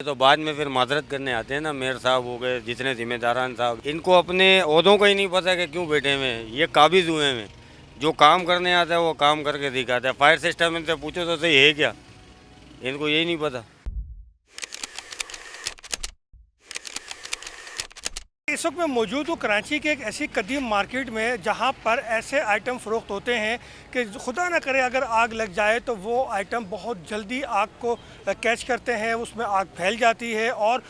तो बाद में फिर माजरत करने आते हैं ना, मेयर साहब हो गए, जितने जिम्मेदारान साहब, इनको अपने ओहदों का ही नहीं पता कि क्यों बैठे हुए हैं, ये काबिज हुए हैं। जो काम करने आता है वो काम करके दिखाता है। फायर सिस्टम इनसे पूछो तो सही है क्या, इनको यही नहीं पता। इस वक्त मैं मौजूद हूँ कराची के एक ऐसी कदीम मार्केट में जहाँ पर ऐसे आइटम फ़रोख्त होते हैं कि खुदा ना करे अगर आग लग जाए तो वो आइटम बहुत जल्दी आग को कैच करते हैं, उसमें आग फैल जाती है और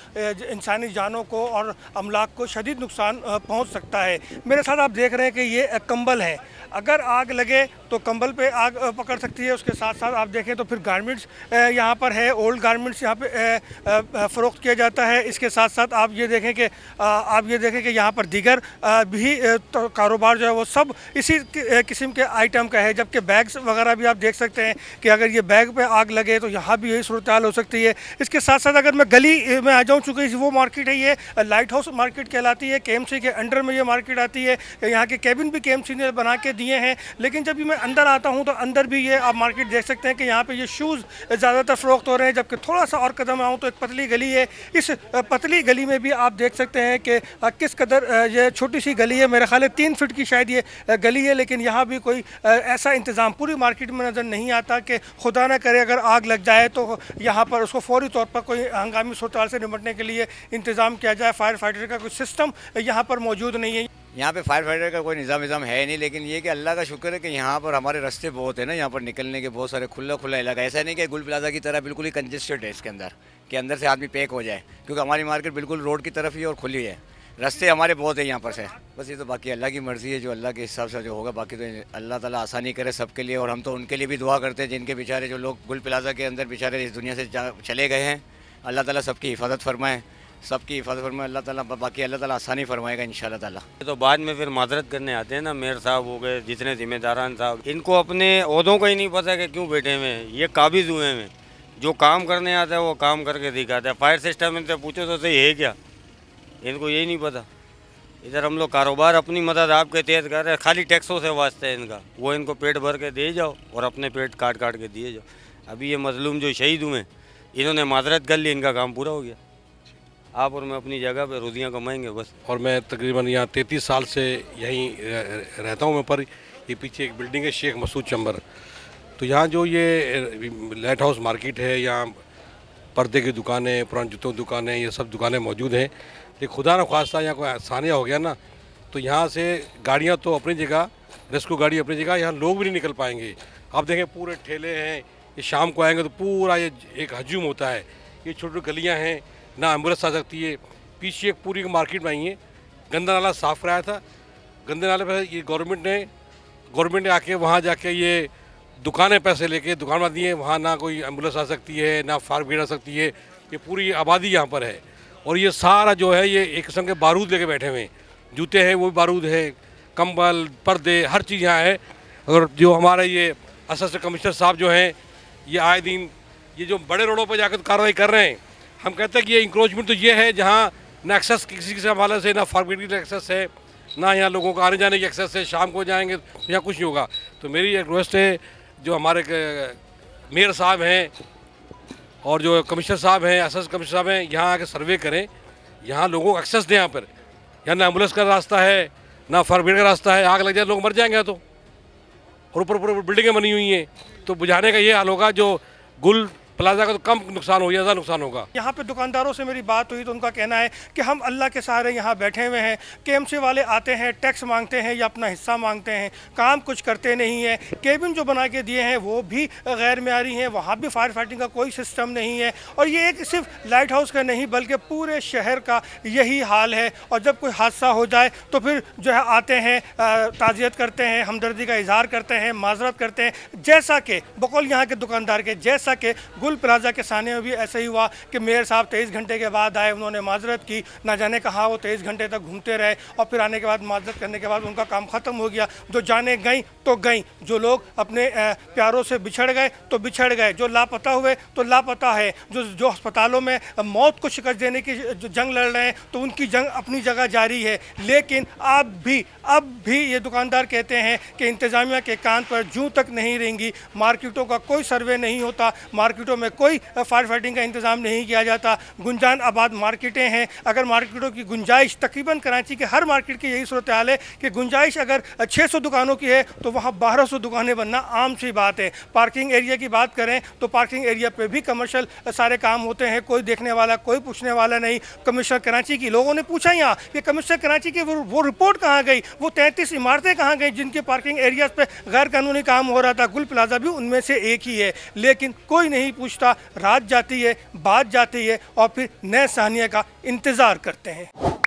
इंसानी जानों को और अमलाक को शदीद नुकसान पहुँच सकता है। मेरे साथ आप देख रहे हैं कि ये कंबल है, अगर आग लगे तो कंबल पे आग पकड़ सकती है। उसके साथ साथ आप देखें तो फिर गारमेंट्स यहाँ पर है, ओल्ड गारमेंट्स यहाँ पे फ़रोख्त किया जाता है। इसके साथ साथ आप ये देखें कि यहाँ पर दीगर भी तो कारोबार जो है वो सब इसी किस्म के आइटम का है। जबकि बैग्स वगैरह भी आप देख सकते हैं कि अगर ये बैग पे आग लगे तो यहाँ भी यही सूरत हाल हो सकती है। इसके साथ साथ अगर मैं गली में आ जाऊँ, चूँकि वो मार्केट है, ये लाइट हाउस मार्केट कहलाती है, KMC के अंडर में ये मार्केट आती है। यहाँ के केबिन भी KMC ने बना के दिए हैं। लेकिन जब भी मैं अंदर आता हूँ तो अंदर भी ये आप मार्केट देख सकते हैं कि यहाँ पे ये शूज़ ज़्यादातर फ़रोख्त हो रहे हैं। जबकि थोड़ा सा और कदम आऊँ तो एक पतली गली है, इस पतली गली में भी आप देख सकते हैं कि किस कदर ये छोटी सी गली है। मेरे ख्याल है 3 फीट की शायद ये गली है, लेकिन यहाँ भी कोई ऐसा इंतज़ाम पूरी मार्केट में नज़र नहीं आता कि खुदा ना करे अगर आग लग जाए तो यहाँ पर उसको फौरी तौर पर कोई हंगामी सूरत से निपटने के लिए इंतज़ाम किया जाए। फायर फाइटर का कोई सिस्टम यहाँ पर मौजूद नहीं है। यहाँ पे फायर फाइटर का कोई निज़ाम है नहीं, लेकिन ये कि अल्लाह का शुक्र है कि यहाँ पर हमारे रास्ते बहुत है ना, यहाँ पर निकलने के बहुत सारे खुला इलाका। ऐसा नहीं कि गुल प्लाजा की तरह बिल्कुल ही कंजेस्टेड है इसके अंदर कि अंदर से आदमी पैक हो जाए, क्योंकि हमारी मार्केट बिल्कुल रोड की तरफ ही और खुली है। रास्ते हमारे बहुत है यहाँ पर से। बस ये तो बाकी अल्लाह की मर्ज़ी है, जो अल्लाह के हिसाब से जो होगा। बाकी तो अल्लाह ताला आसानी करे सबके लिए, और हम तो उनके लिए भी दुआ करते हैं जिनके बेचारे जो लोग गुल प्लाजा के अंदर बेचारे इस दुनिया से चले गए हैं। अल्लाह ताला सबकी हिफाजत फरमाए, सबकी हिफाजत फरमाए अल्लाह ताला। बाकी अल्लाह ताला आसानी फरमाएगा इंशाल्लाह ताला। तो बाद में फिर माजरत करने आते हैं ना, मेयर साहब हो गए, जितने जिम्मेदारान साहब, इनको अपने ओहदों का ही नहीं पता कि क्यों बैठे हुए हैं, ये काबिज हुए हैं। जो काम करने आता है वो काम करके दिखाता है। फायर सिस्टम इनसे पूछो तो सही है क्या, इनको यही नहीं पता। इधर हम लोग कारोबार अपनी मदद आपके तेज कर रहे हैं, खाली टैक्सों से वास्ते है इनका, वो इनको पेट भर के दे जाओ और अपने पेट काट के दिए जाओ। अभी ये मजलूम जो शहीद हुए इन्होंने माजरत कर ली, इनका काम पूरा हो गया। आप और मैं अपनी जगह पे रोजियां कमाएंगे बस। और मैं तकरीबन यहाँ 33 साल से यहीं रहता हूँ मैं। पर ये पीछे एक बिल्डिंग है शेख मसूद चंबर, तो यहाँ जो ये लाइट हाउस मार्केट है, यहाँ पर्दे की दुकानें, पुरानी जूतों की दुकानें, ये सब दुकानें मौजूद हैं। लेकिन खुदा न ख्वास्ता यहाँ कोई आसानियाँ हो गया ना, तो यहाँ से गाड़ियाँ तो अपनी जगह, रेस्क्यू गाड़ी अपनी जगह, यहाँ लोग भी नहीं निकल पाएंगे। आप देखें पूरे ठेले हैं, ये शाम को आएंगे तो पूरा ये एक हजूम होता है। ये छोटी छोटी गलियाँ हैं, ना एम्बुलेंस आ सकती है। पीछे एक पूरी मार्केट में आई है, गंदा नाला साफ़ कराया था। गंदे नाले पर ये गवर्नमेंट ने आके वहाँ जाके ये दुकानें पैसे लेके दुकान बना दिए। वहाँ ना कोई एम्बुलेंस आ सकती है, ना फायर ब्रिगेड आ सकती है। ये पूरी आबादी यहाँ पर है, और ये सारा जो है ये एक किस्म के बारूद लेके बैठे हुए हैं। जूते हैं वो भी बारूद है, कंबल, पर्दे, हर चीज़ यहाँ है। और जो हमारे ये असिस्टेंट कमिश्नर साहब जो हैं, ये आए दिन ये जो बड़े रोडों पर जाकर कार्रवाई कर रहे हैं। हम कहते हैं कि ये इंक्रोचमेंट तो ये है जहाँ ना एक्सेस किसी के हवाले से, ना फायर ब्रिगेड का एक्सेस है, ना यहाँ लोगों को आने जाने की एक्सेस है। शाम को जाएंगे तो यहाँ कुछ नहीं होगा। तो मेरी एक रिक्वेस्ट है, जो हमारे मेयर साहब हैं और जो कमिश्नर साहब हैं, असिस्टेंट कमिश्नर साहब हैं, यहाँ आके सर्वे करें, यहाँ लोगों को एक्सेस दें। यहाँ पर यहाँ ना एम्बुलेंस का रास्ता है, ना फायर ब्रिगेड का रास्ता है। आग लग जाए लोग मर जाएंगे तो, और ऊपर बिल्डिंगें बनी हुई हैं। तो बुझाने का ये हाल होगा, जो गुल प्लाजा का तो कम नुकसान हो, ज़्यादा नुकसान होगा। यहाँ पे दुकानदारों से मेरी बात हुई तो उनका कहना है कि हम अल्लाह के सहारे यहाँ बैठे हुए हैं। KMC वाले आते हैं, टैक्स मांगते हैं या अपना हिस्सा मांगते हैं, काम कुछ करते नहीं है। केबिन जो बना के दिए हैं वो भी गैर मेयारी हैं, वहाँ भी फायर फाइटिंग का कोई सिस्टम नहीं है। और ये एक सिर्फ लाइट हाउस का नहीं बल्कि पूरे शहर का यही हाल है। और जब कोई हादसा हो जाए तो फिर जो है आते हैं, ताज़ियत करते हैं, हमदर्दी का इजहार करते हैं, माजरत करते हैं। जैसा कि बकौल यहाँ के दुकानदार के, जैसा कि गुल प्लाजा के सामने में भी ऐसा ही हुआ कि मेयर साहब 23 घंटे के बाद आए, उन्होंने माजरत की। ना जाने कहाँ वो 23 घंटे तक घूमते रहे, और फिर आने के बाद माजरत करने के बाद उनका काम ख़त्म हो गया। जो जाने गई तो गई, जो लोग अपने प्यारों से बिछड़ गए तो बिछड़ गए, जो लापता हुए तो लापता है, जो अस्पतालों में मौत को शिकस्त देने की जो जंग लड़ रहे हैं तो उनकी जंग अपनी जगह जारी है। लेकिन अब भी ये दुकानदार कहते हैं कि इंतज़ामिया के कान पर जूं तक नहीं रहेंगी। मार्केटों का कोई सर्वे नहीं होता, मार्केटों में कोई फायर फाइटिंग का इंतज़ाम नहीं किया जाता। गुंजान आबाद मार्केटें हैं, अगर मार्केटों की गुंजाइश तकरीबन कराची के हर मार्केट की यही सूरत हाल है कि गुंजाइश अगर 600 दुकानों की है तो वहाँ 1200 दुकानें बनना आम सी बात है। पार्किंग एरिया की बात करें तो पार्किंग एरिया पे भी कमर्शियल सारे काम होते हैं, कोई देखने वाला कोई पूछने वाला नहीं। कमिश्नर कराची की लोगों ने पूछा यहाँ कि कमिश्नर कराची की वो रिपोर्ट कहाँ गई, वो 33 इमारतें कहाँ गई जिनके पार्किंग एरियाज पे गैर कानूनी काम हो रहा था। गुल प्लाजा भी उनमें से एक ही है, लेकिन कोई नहीं पूछता। रात जाती है, बात जाती है और फिर नए सानिया का इंतज़ार करते हैं।